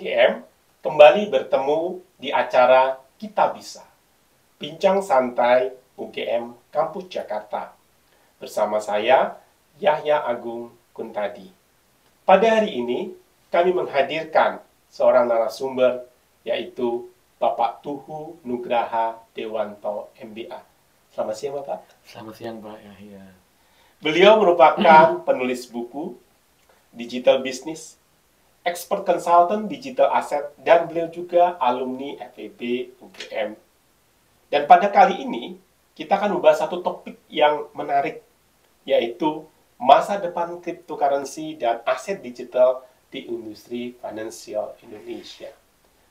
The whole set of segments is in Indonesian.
UGM kembali bertemu di acara Kita Bisa, Bincang Santai UGM Kampus Jakarta. Bersama saya, Yahya Agung Kuntadi. Pada hari ini, kami menghadirkan seorang narasumber, yaitu Bapak Tuhu Nugraha Dewanto, MBA. Selamat siang, Bapak. Selamat siang, Pak Yahya. Beliau merupakan penulis buku, digital business, expert consultant digital asset, dan beliau juga alumni FEB UGM. Dan pada kali ini, kita akan membahas satu topik yang menarik, yaitu masa depan cryptocurrency dan aset digital di industri finansial Indonesia.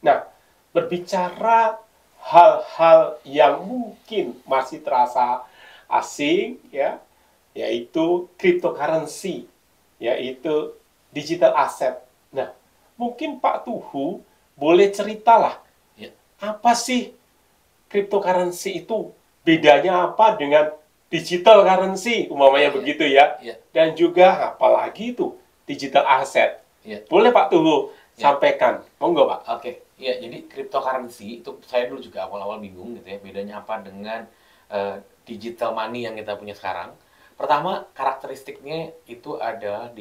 Nah, berbicara hal-hal yang mungkin masih terasa asing, ya, yaitu cryptocurrency, yaitu digital asset. Nah, mungkin Pak Tuhu boleh ceritalah, Ya. apa sih cryptocurrency itu? Bedanya apa dengan digital currency, umumanya begitu ya? Ya. Dan juga apalagi itu digital asset. Ya. Boleh Pak Tuhu Ya. sampaikan, monggo Pak. Oke, ya, jadi cryptocurrency itu saya dulu juga awal-awal bingung gitu ya, bedanya apa dengan digital money yang kita punya sekarang. Pertama, karakteristiknya itu ada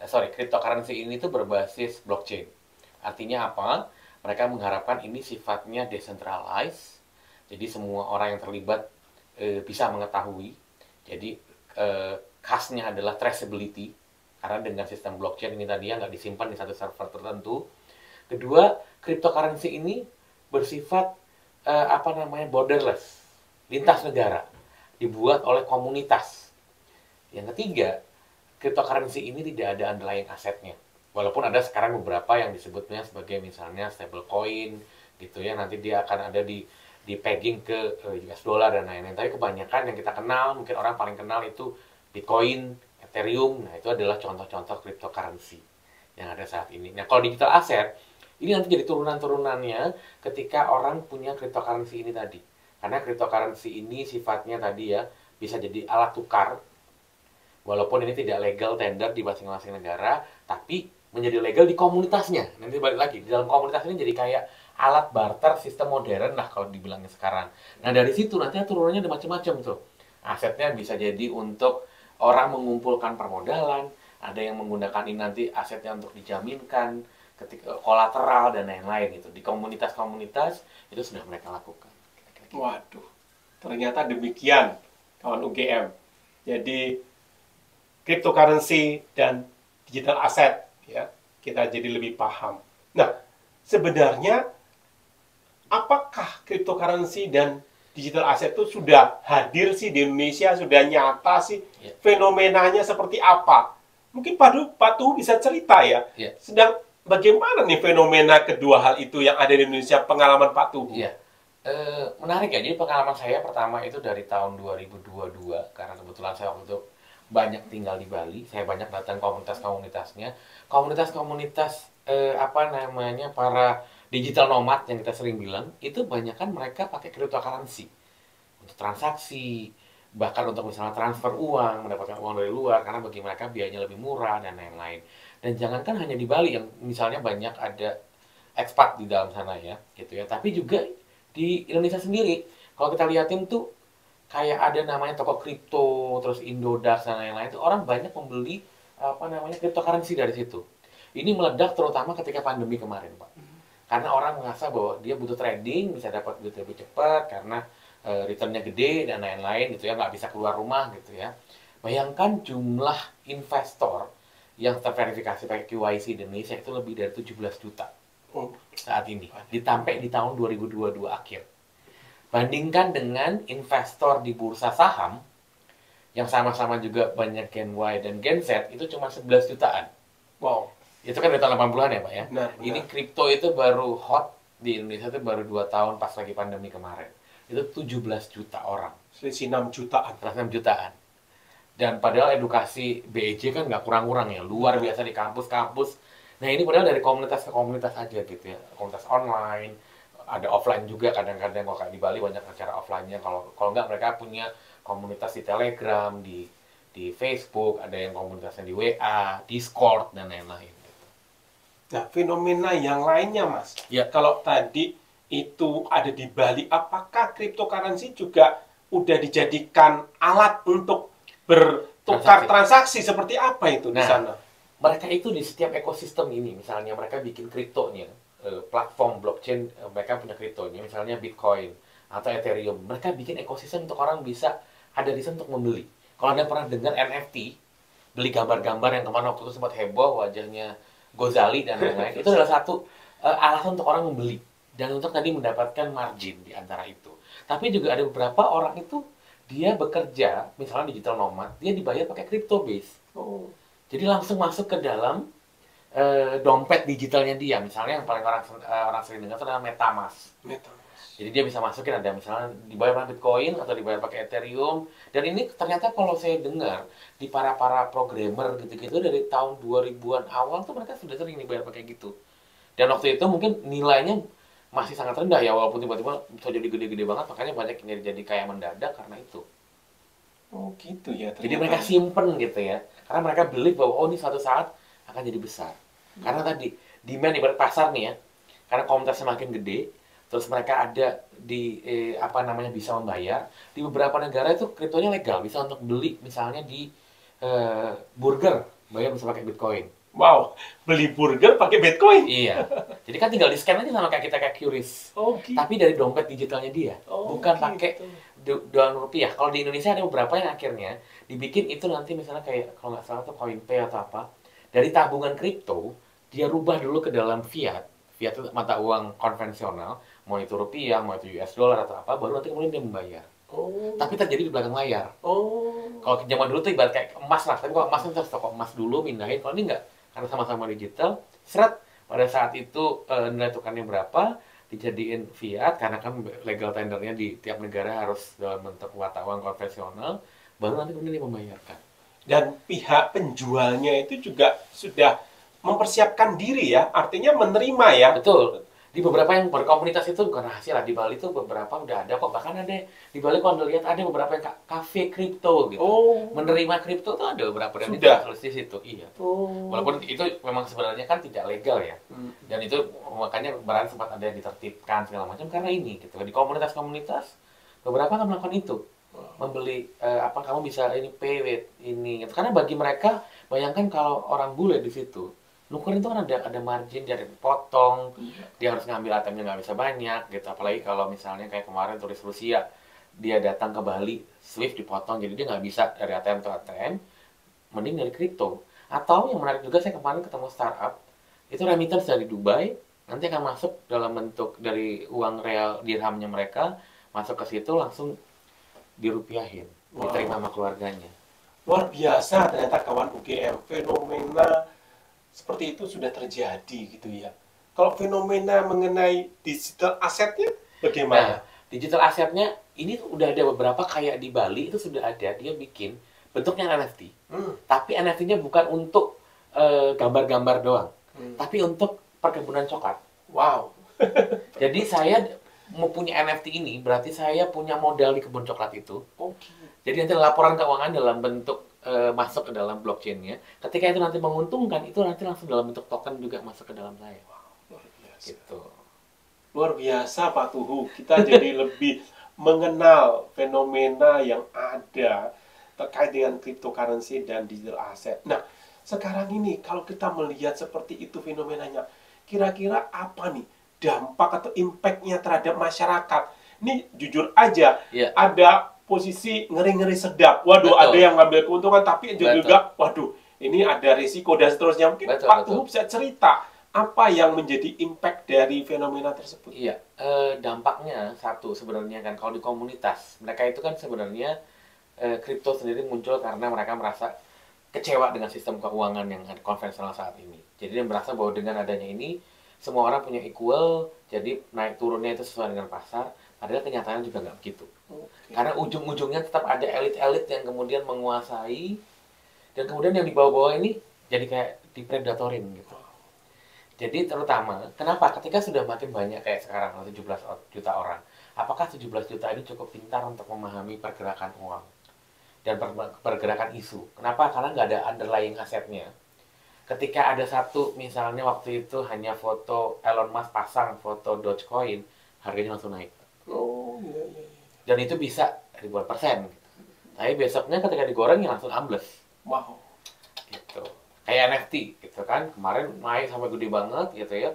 cryptocurrency ini tuh berbasis blockchain. Artinya apa? Mereka mengharapkan ini sifatnya decentralized, jadi semua orang yang terlibat bisa mengetahui. Jadi khasnya adalah traceability, karena dengan sistem blockchain ini tadi nggak disimpan di satu server tertentu. Kedua, cryptocurrency ini bersifat borderless, lintas negara, dibuat oleh komunitas. Yang ketiga, cryptocurrency ini tidak ada underlying asetnya. Walaupun ada sekarang beberapa yang disebutnya sebagai misalnya stablecoin gitu ya, nanti dia akan ada di pegging ke US dollar dan lain-lain. Tapi kebanyakan yang kita kenal, mungkin orang paling kenal itu Bitcoin, Ethereum. Nah, itu adalah contoh-contoh cryptocurrency yang ada saat ini. Nah, kalau digital asset, ini nanti jadi turunan-turunannya ketika orang punya cryptocurrency ini tadi. Karena cryptocurrency ini sifatnya tadi ya, bisa jadi alat tukar. Walaupun ini tidak legal tender di masing-masing negara, tapi menjadi legal di komunitasnya. Nanti balik lagi, di dalam komunitas ini jadi kayak alat barter sistem modern lah kalau dibilangnya sekarang. Nah, dari situ nanti turunannya ada macam-macam tuh. Asetnya bisa jadi untuk orang mengumpulkan permodalan, ada yang menggunakan ini nanti asetnya untuk dijaminkan, ketika kolateral dan lain-lain itu. Di komunitas-komunitas itu sudah mereka lakukan. Waduh, ternyata demikian, kawan UGM. Jadi, cryptocurrency dan digital asset, ya, kita jadi lebih paham. Nah, sebenarnya apakah cryptocurrency dan digital asset itu sudah hadir sih di Indonesia, sudah nyata sih? Ya. Fenomenanya seperti apa? Mungkin Pak Tuhu bisa cerita ya. Ya. Sedang bagaimana nih fenomena kedua hal itu yang ada di Indonesia, pengalaman Pak Tuhu? Iya. Menarik ya, jadi pengalaman saya pertama itu dari tahun 2022, karena kebetulan saya waktu itu banyak tinggal di Bali, saya banyak datang komunitas-komunitasnya, komunitas-komunitas para digital nomad yang kita sering bilang, itu banyak kan mereka pakai cryptocurrency untuk transaksi, bahkan untuk misalnya transfer uang, mendapatkan uang dari luar, karena bagi mereka biayanya lebih murah dan lain-lain. Dan jangankan hanya di Bali yang misalnya banyak ada ekspat di dalam sana ya, gitu ya, tapi juga di Indonesia sendiri. Kalau kita lihatin tuh kayak ada namanya toko kripto, terus Indodax dan lain-lain, itu orang banyak membeli cryptocurrency dari situ. Ini meledak terutama ketika pandemi kemarin, Pak. Karena orang merasa bahwa dia butuh trading, bisa dapat duit lebih cepat karena returnnya gede dan lain-lain gitu ya, nggak bisa keluar rumah gitu ya. Bayangkan jumlah investor yang terverifikasi pakai KYC di Indonesia itu lebih dari 17 juta saat ini, sampai di tahun 2022 akhir. Bandingkan dengan investor di bursa saham yang sama-sama juga banyak Gen Y dan Gen Z, itu cuma 11 jutaan. Wow. Itu kan dari tahun 80-an ya, Pak ya? Benar. Ini kripto itu baru hot di Indonesia itu baru 2 tahun pas lagi pandemi kemarin. Itu 17 juta orang. Selisih 6 jutaan. 6 jutaan. Dan padahal edukasi BEJ kan nggak kurang-kurang ya, luar biasa di kampus-kampus. Nah, ini padahal dari komunitas ke komunitas aja gitu ya. Komunitas online, ada offline juga kadang-kadang. Kalau kayak di Bali banyak acara offline-nya. Kalau nggak, mereka punya komunitas di Telegram, di Facebook, ada yang komunitasnya di WA, Discord dan lain-lain. Nah, fenomena yang lainnya, Mas. Ya. Kalau tadi itu ada di Bali, apakah cryptocurrency juga udah dijadikan alat untuk bertukar transaksi seperti apa itu di sana? Mereka itu di setiap ekosistem ini, misalnya mereka bikin kriptonya, platform blockchain, mereka punya kriptonya, misalnya Bitcoin atau Ethereum. Mereka bikin ekosistem untuk orang bisa ada di sana untuk membeli. Kalau Anda pernah dengar NFT, beli gambar-gambar yang kemana waktu itu sempat heboh, wajahnya Gozali dan lain-lain, itu adalah satu alasan untuk orang membeli. Dan untuk tadi mendapatkan margin di antara itu. Tapi juga ada beberapa orang itu, dia bekerja, misalnya digital nomad, dia dibayar pakai crypto base. Oh. Jadi langsung masuk ke dalam dompet digitalnya dia. Misalnya yang paling orang sering dengar itu adalah MetaMask. Jadi dia bisa masukin ada misalnya dibayar pakai Bitcoin atau dibayar pakai Ethereum. Dan ini ternyata kalau saya dengar di para programmer gitu-gitu dari tahun 2000-an awal tuh mereka sudah sering dibayar pakai gitu. Dan waktu itu mungkin nilainya masih sangat rendah ya, walaupun tiba-tiba bisa jadi gede-gede banget, makanya banyak yang jadi kayak mendadak karena itu. Oh gitu ya. Jadi mereka simpen gitu ya, karena mereka believe bahwa oh ini suatu saat akan jadi besar. Karena tadi demand ibarat pasar nih ya, karena komunitasnya makin gede, terus mereka ada di apa namanya bisa membayar di beberapa negara itu kriptonya legal, bisa untuk beli misalnya di burger bayar bisa pakai Bitcoin. Wow, beli burger pakai Bitcoin? Iya. Jadi kan tinggal di scan aja sama kayak kita kayak QRIS. Oh, gitu. Tapi dari dompet digitalnya dia, bukan gitu. pakai dolar rupiah. Kalau di Indonesia ada beberapa yang akhirnya dibikin itu nanti misalnya kayak kalau nggak salah tuh CoinPay atau apa, dari tabungan kripto dia rubah dulu ke dalam fiat. Fiat itu mata uang konvensional, mau itu rupiah, mau itu US dollar atau apa, baru nanti kemudian dia membayar. Tapi terjadi di belakang layar. Kalau zaman dulu tuh ibarat kayak emas lah, tapi kalau emas itu harus toko emas dulu pindahin. Kalau ini enggak, karena sama-sama digital, seret pada saat itu nilai tukarnya berapa, dijadiin fiat karena kan legal tendernya di tiap negara harus dalam bentuk mata uang konvensional, baru nanti kemudian dia membayarkan. Dan pihak penjualnya itu juga sudah mempersiapkan diri ya, artinya menerima ya. Betul. Di beberapa yang berkomunitas itu bukan rahasia lah, di Bali itu beberapa udah ada kok, bahkan ada di Bali kalau Anda lihat ada beberapa yang kafe kripto gitu. Menerima kripto tuh ada beberapa dan itu tulis di situ. Iya. Walaupun itu memang sebenarnya kan tidak legal ya. Dan itu makanya barang sempat ada yang ditertibkan segala macam karena ini gitu. Di komunitas-komunitas beberapa kan melakukan itu. Membeli apa kamu bisa ini pay with ini gitu. Karena bagi mereka bayangkan kalau orang bule di situ nukerin itu kan ada margin, dia ada potong, dia harus ngambil ATM-nya nggak bisa banyak gitu. Apalagi kalau misalnya kayak kemarin turis Rusia, dia datang ke Bali, Swift dipotong, jadi dia nggak bisa dari ATM ke ATM, mending dari kripto. Atau yang menarik juga, saya kemarin ketemu startup, itu remittance dari Dubai, nanti akan masuk dalam bentuk dari uang real dirhamnya mereka, masuk ke situ langsung dirupiahin, diterima sama keluarganya. Luar biasa ternyata kawan UGM, fenomena seperti itu sudah terjadi gitu ya. Kalau fenomena mengenai digital asetnya bagaimana? Nah, digital asetnya ini udah ada beberapa kayak di Bali itu sudah ada, dia bikin bentuknya NFT. Tapi NFT-nya bukan untuk gambar-gambar doang, tapi untuk perkebunan coklat. Wow. Jadi saya mau punya NFT ini, berarti saya punya modal di kebun coklat itu. Jadi nanti laporan keuangan dalam bentuk masuk ke dalam blockchain-nya. Ketika itu nanti menguntungkan, itu nanti langsung dalam bentuk token juga masuk ke dalam saya. Luar biasa. Gitu. Luar biasa Pak Tuhu. Kita jadi lebih mengenal fenomena yang ada terkait dengan cryptocurrency dan digital asset. Nah, sekarang ini kalau kita melihat seperti itu fenomenanya, kira-kira apa nih dampak atau impact-nya terhadap masyarakat? Ini jujur aja, ada posisi ngeri-ngeri sedap. Waduh, ada yang ngambil keuntungan, tapi juga, waduh, ini ada risiko dan seterusnya. Mungkin Pak Tuhu bisa cerita apa yang menjadi impact dari fenomena tersebut? Iya, dampaknya satu sebenarnya kan kalau di komunitas, mereka itu kan sebenarnya kripto sendiri muncul karena mereka merasa kecewa dengan sistem keuangan yang konvensional saat ini. Jadi dia merasa bahwa dengan adanya ini, semua orang punya equal, jadi naik turunnya itu sesuai dengan pasar, padahal kenyataannya juga nggak begitu. Karena ujung-ujungnya tetap ada elit-elit yang kemudian menguasai, dan kemudian yang di bawah-bawah ini jadi kayak dipredatorin gitu. Jadi terutama, kenapa? Ketika sudah makin banyak kayak sekarang, 17 juta orang, apakah 17 juta ini cukup pintar untuk memahami pergerakan uang dan pergerakan isu? Kenapa? Karena nggak ada underlying asetnya. Ketika ada satu, misalnya waktu itu hanya foto Elon Musk pasang foto Dogecoin, harganya langsung naik. Oh, iya, iya, iya. Dan itu bisa ribuan persen. Tapi besoknya ketika digoreng ya langsung ambles. Wow. Gitu. Kayak NFT gitu kan. Kemarin naik sampai gede banget gitu ya.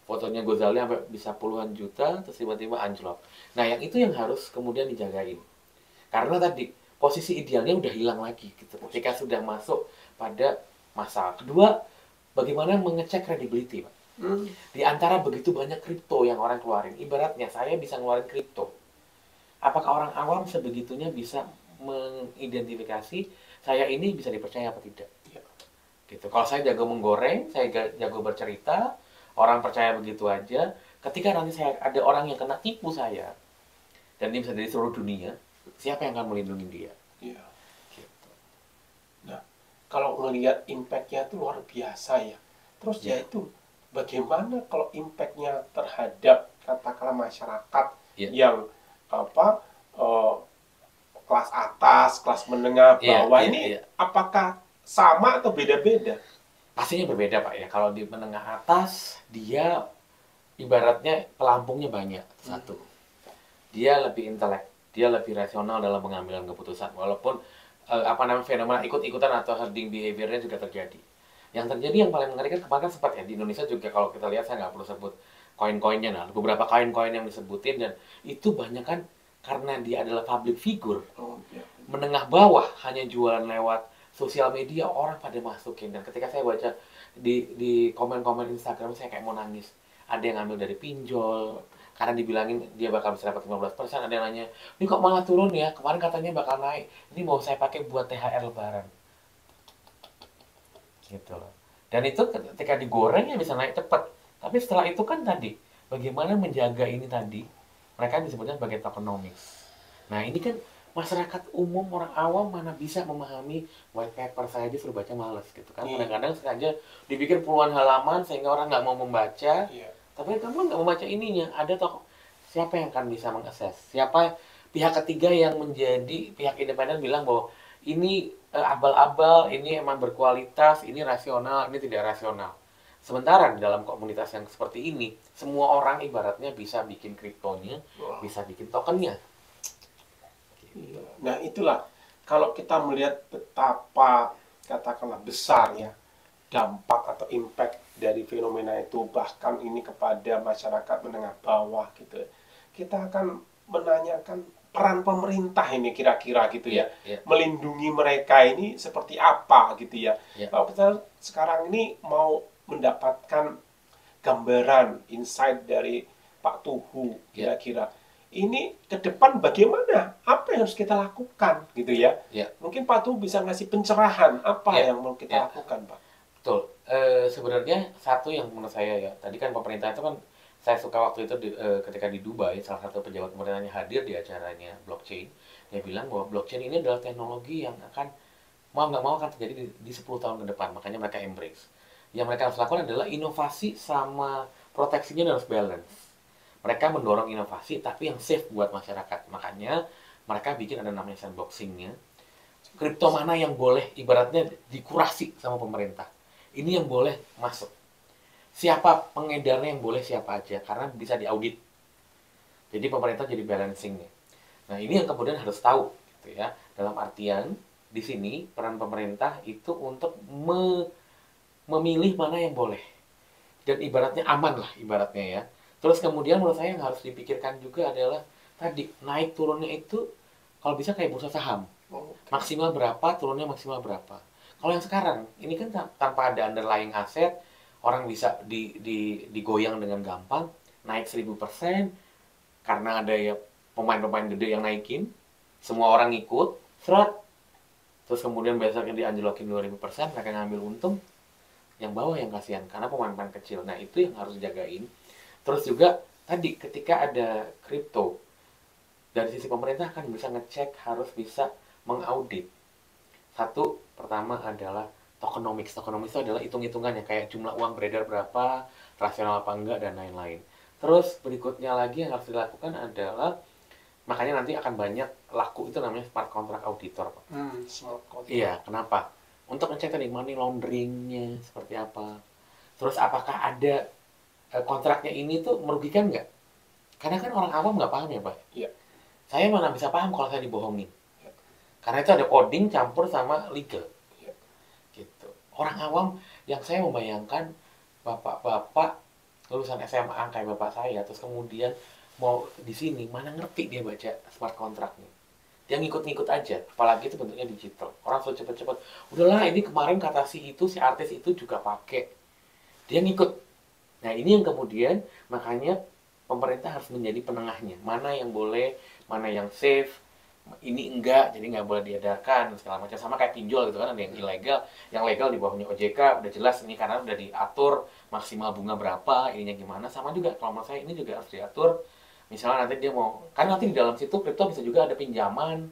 Fotonya Gozali sampai bisa puluhan juta, terus tiba-tiba anjlok. Nah, yang itu yang harus kemudian dijagain. Karena tadi posisi idealnya udah hilang lagi gitu. Ketika sudah masuk pada masa kedua, bagaimana mengecek credibility, Pak? Di antara begitu banyak kripto yang orang keluarin, ibaratnya saya bisa ngeluarin kripto. Apakah orang awam sebegitunya bisa mengidentifikasi saya ini bisa dipercaya apa tidak? Iya. Gitu. Kalau saya jago menggoreng, saya jago bercerita, orang percaya begitu aja. Ketika nanti saya ada orang yang kena tipu saya, dan ini bisa dari seluruh dunia, siapa yang akan melindungi dia? Iya. Gitu. Nah, kalau ngelihat impact-nya itu luar biasa ya. Terus ya itu, bagaimana kalau impact-nya terhadap katakanlah masyarakat yang apa kelas atas, kelas menengah, bawah ini apakah sama atau beda-beda? Pastinya berbeda, Pak ya. Kalau di menengah atas, dia ibaratnya pelampungnya banyak. Satu, dia lebih intelek, dia lebih rasional dalam pengambilan keputusan. Walaupun fenomena ikut-ikutan atau herding behavior-nya juga terjadi. Yang terjadi yang paling mengerikan kemarin sempat ya di Indonesia juga, kalau kita lihat, saya nggak perlu sebut koin-koinnya, nah beberapa koin-koin yang disebutin, dan itu banyak kan karena dia adalah public figure. Menengah bawah hanya jualan lewat sosial media, orang pada masukin. Dan ketika saya baca di komen-komen Instagram, saya kayak mau nangis. Ada yang ngambil dari pinjol karena dibilangin dia bakal bisa dapat 15%. Ada yang nanya, ini kok malah turun ya, kemarin katanya bakal naik, ini mau saya pakai buat THR lebaran. Gitu loh. Dan itu ketika digoreng ya bisa naik cepat. Tapi setelah itu kan tadi, bagaimana menjaga ini tadi, mereka disebutnya sebagai tokenomics. Nah ini kan masyarakat umum, orang awam mana bisa memahami white paper, saya aja suruh baca males gitu kan. Kadang-kadang sengaja dibikin puluhan halaman sehingga orang nggak mau membaca. Tapi kamu nggak membaca ininya, ada tokoh, siapa yang akan bisa mengakses? Siapa pihak ketiga yang menjadi pihak independen bilang bahwa ini abal-abal, ini emang berkualitas, ini rasional, ini tidak rasional. Sementara di dalam komunitas yang seperti ini, semua orang ibaratnya bisa bikin kriptonya, bisa bikin tokennya. Nah itulah, kalau kita melihat betapa katakanlah besar ya dampak atau impact dari fenomena itu, bahkan ini kepada masyarakat menengah bawah gitu, kita akan menanyakan peran pemerintah ini kira-kira gitu ya, melindungi mereka ini seperti apa gitu ya. Kalau kita sekarang ini mau mendapatkan gambaran insight dari Pak Tuhu kira-kira ini ke depan bagaimana, apa yang harus kita lakukan gitu ya. Mungkin Pak Tuhu bisa ngasih pencerahan apa yang mau kita lakukan, Pak. Betul. Sebenarnya satu yang menurut saya ya, tadi kan pemerintah itu kan, saya suka waktu itu ketika di Dubai, salah satu pejabat pemerintahnya hadir di acaranya blockchain. Dia bilang bahwa blockchain ini adalah teknologi yang akan mau nggak mau akan terjadi di 10 tahun ke depan. Makanya mereka embrace. Yang mereka harus lakukan adalah inovasi sama proteksinya harus balance. Mereka mendorong inovasi tapi yang safe buat masyarakat. Makanya mereka bikin ada namanya sandboxing-nya. Kripto mana yang boleh ibaratnya dikurasi sama pemerintah. Ini yang boleh masuk. Siapa pengedarnya yang boleh, siapa aja, karena bisa diaudit. Jadi pemerintah jadi balancingnya. Nah ini yang kemudian harus tahu, gitu ya. Dalam artian di sini peran pemerintah itu untuk memilih mana yang boleh, dan ibaratnya aman lah ibaratnya ya. Terus kemudian menurut saya yang harus dipikirkan juga adalah tadi naik turunnya itu kalau bisa kayak bursa saham, maksimal berapa, turunnya maksimal berapa. Kalau yang sekarang ini kan tanpa ada underlying aset, orang bisa digoyang dengan gampang, naik 1000% karena ada ya pemain-pemain gede yang naikin, semua orang ikut, seret, terus kemudian besoknya dianjlokin 2000%, mereka ngambil untung, yang bawah yang kasihan karena pemain-pemain kecil. Nah itu yang harus dijagain. Terus juga tadi ketika ada kripto, dari sisi pemerintah kan bisa ngecek, harus bisa mengaudit. Satu, pertama adalah tokenomics. Tokenomics itu adalah hitung-hitungannya, kayak jumlah uang beredar berapa, rasional apa enggak, dan lain-lain. Terus berikutnya lagi yang harus dilakukan adalah, makanya nanti akan banyak laku itu namanya smart contract auditor, Pak. Smart contract. Iya, kenapa? untuk ngecek tadi money laundering-nya seperti apa. Terus apakah ada kontraknya ini tuh merugikan nggak? Karena kan orang awam nggak paham ya Pak. Iya. Saya mana bisa paham kalau saya dibohongin. Karena itu ada coding campur sama legal. Gitu. Orang awam yang saya membayangkan bapak-bapak lulusan SMA kayak bapak saya, terus kemudian mau di sini, mana ngerti dia baca smart contract nih. Dia ngikut-ngikut aja, apalagi itu bentuknya digital. Orang sudah cepet-cepet, udahlah ini kemarin kata si itu, si artis itu juga pakai. Dia ngikut. Nah ini yang kemudian, makanya pemerintah harus menjadi penengahnya. Mana yang boleh, mana yang safe, ini enggak, jadi nggak boleh diadakan segala macam. Sama kayak pinjol gitu kan, ada yang ilegal, yang legal di bawahnya OJK udah jelas ini karena udah diatur maksimal bunga berapa, ininya gimana. Sama juga kalau menurut saya ini juga harus diatur. Misalnya nanti dia mau, kan nanti di dalam situ kripto bisa juga ada pinjaman,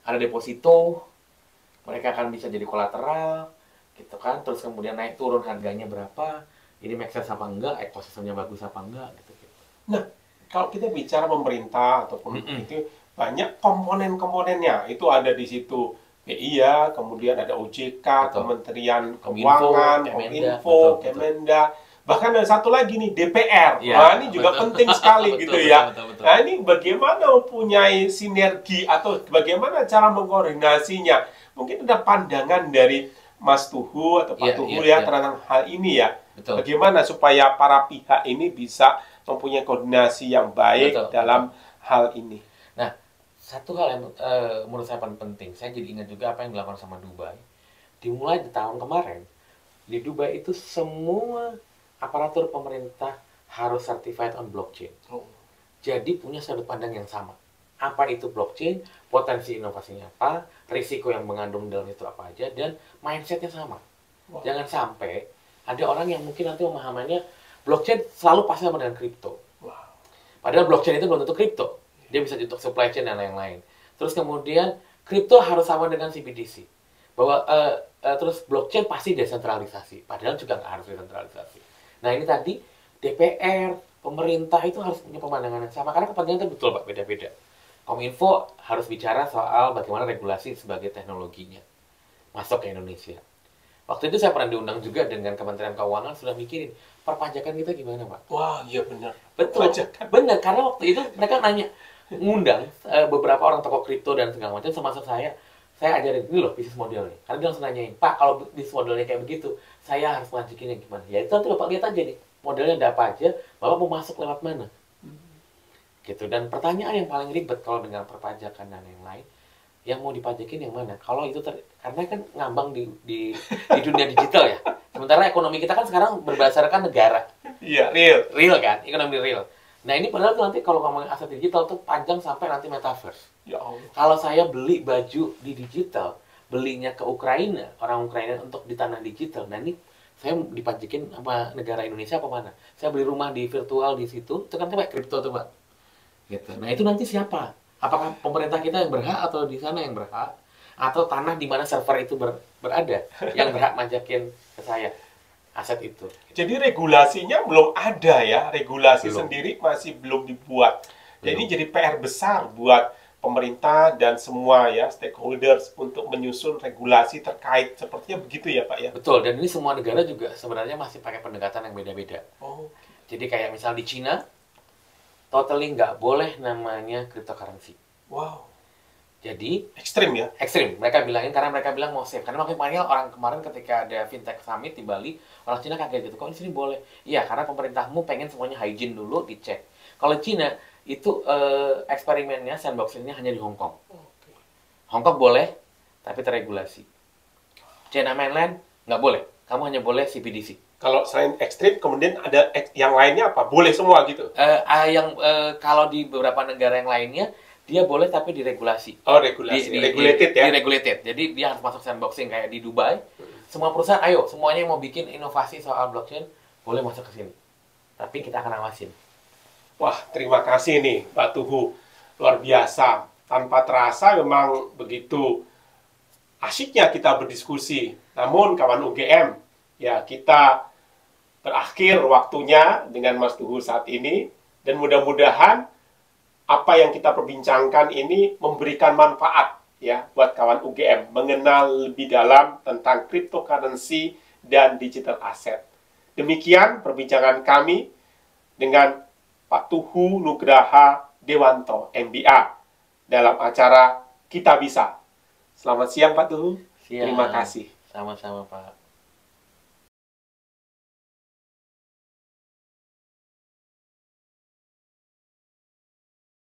ada deposito, mereka akan bisa jadi kolateral, gitu kan. Terus kemudian naik turun harganya berapa, ini make sense apa enggak, ekosistemnya bagus apa enggak, gitu. Nah, kalau kita bicara pemerintah ataupun itu banyak komponen-komponennya. Itu ada di situ BIA, kemudian ada OJK, Kementerian Keuangan, Kominfo, Kemenda. Bahkan ada satu lagi nih, DPR. Ya, Nah, ini juga penting sekali gitu ya. Betul. Nah, ini bagaimana mempunyai sinergi atau bagaimana cara mengkoordinasinya. Mungkin ada pandangan dari Mas Tuhu atau Pak Tuhu ya tentang hal ini ya. Betul. Bagaimana supaya para pihak ini bisa mempunyai koordinasi yang baik dalam hal ini. Nah, satu hal yang menurut saya paling penting, saya jadi ingat juga apa yang dilakukan sama Dubai. Dimulai di tahun kemarin, di Dubai itu semua aparatur pemerintah harus certified on blockchain. Jadi punya sudut pandang yang sama. Apa itu blockchain, potensi inovasinya apa, risiko yang mengandung dalam itu apa aja, dan mindsetnya sama. Jangan sampai ada orang yang mungkin nanti pemahamannya blockchain selalu pasti sama dengan kripto. Padahal blockchain itu belum tentu kripto. Dia bisa untuk supply chain dan lain-lain. Terus kemudian kripto harus sama dengan CBDC. Bahwa terus blockchain pasti desentralisasi. Padahal juga nggak harus desentralisasi. Nah ini tadi DPR, pemerintah itu harus punya pemandangan yang sama. Karena kepentingannya betul Pak, beda-beda. Kominfo harus bicara soal bagaimana regulasi sebagai teknologinya masuk ke Indonesia. Waktu itu saya pernah diundang juga dengan Kementerian Keuangan sudah mikirin perpajakan kita gimana Pak? Wah iya benar. Betul. Benar, karena waktu itu mereka nanya, ngundang beberapa orang tokoh kripto dan segala macam, termasuk saya ajarin ini loh bisnis modelnya. Karena dia langsung nanyain, Pak kalau bisnis modelnya kayak begitu, saya harus ngajukinnya gimana? Ya itu nanti Bapak lihat aja nih, modelnya ada apa aja, Bapak mau masuk lewat mana? Gitu. Dan pertanyaan yang paling ribet kalau dengan perpajakan dan yang lain, yang mau dipajakin yang mana? Kalau itu karena kan ngambang di dunia digital ya. Sementara ekonomi kita kan sekarang berdasarkan negara. Iya, real kan, ekonomi real. Nah ini padahal tuh nanti kalau ngomongin aset digital tuh panjang sampai nanti metaverse. Ya Allah. Kalau saya beli baju di digital, belinya ke Ukraina, orang Ukraina untuk di tanah digital. Nah ini saya dipajakin sama negara Indonesia apa mana? Saya beli rumah di virtual di situ, itu kan kayak kripto tuh Pak. Gitu. Nah itu nanti siapa? Apakah pemerintah kita yang berhak atau di sana yang berhak? Atau tanah di mana server itu berada yang berhak majakin ke saya aset itu? Jadi regulasinya belum ada ya, regulasi Belum. sendiri masih belum dibuat. Jadi PR besar buat pemerintah dan semua ya stakeholders untuk menyusun regulasi terkait sepertinya begitu ya Pak ya. Betul, dan ini semua negara juga sebenarnya masih pakai pendekatan yang beda-beda. Oh. Jadi kayak misal di Cina, totally nggak boleh namanya cryptocurrency. Wow. Jadi Ekstrim ya? ekstrim, mereka bilangin karena mereka bilang mau safe. Karena makanya orang kemarin ketika ada fintech summit di Bali, orang Cina kaget gitu, kok di sini boleh? Iya, karena pemerintahmu pengen semuanya hygiene dulu dicek. Kalau Cina itu eksperimennya, sandboxingnya hanya di Hong Kong. Hong Kong boleh, tapi terregulasi. China mainland nggak boleh, kamu hanya boleh CBDC. Kalau selain ekstrim, kemudian ada yang lainnya apa? Boleh semua gitu? Kalau di beberapa negara yang lainnya, dia boleh tapi diregulasi. Oh, regulasi. Regulated ya? Regulated. Jadi dia harus masuk sandboxing kayak di Dubai. Semua perusahaan, ayo, semuanya yang mau bikin inovasi soal blockchain, boleh masuk ke sini. Tapi kita akan awasin. Wah, terima kasih nih Pak Tuhu. Luar biasa. Tanpa terasa memang begitu asyiknya kita berdiskusi. Namun kawan UGM, ya kita berakhir waktunya dengan Mas Tuhu saat ini. Dan mudah-mudahan apa yang kita perbincangkan ini memberikan manfaat ya buat kawan UGM mengenal lebih dalam tentang cryptocurrency dan digital asset. Demikian perbincangan kami dengan Pak Tuhu Nugraha Dewanto, MBA, dalam acara Kita Bisa. Selamat siang Pak Tuhu. Siap. Terima kasih. Sama-sama, Pak.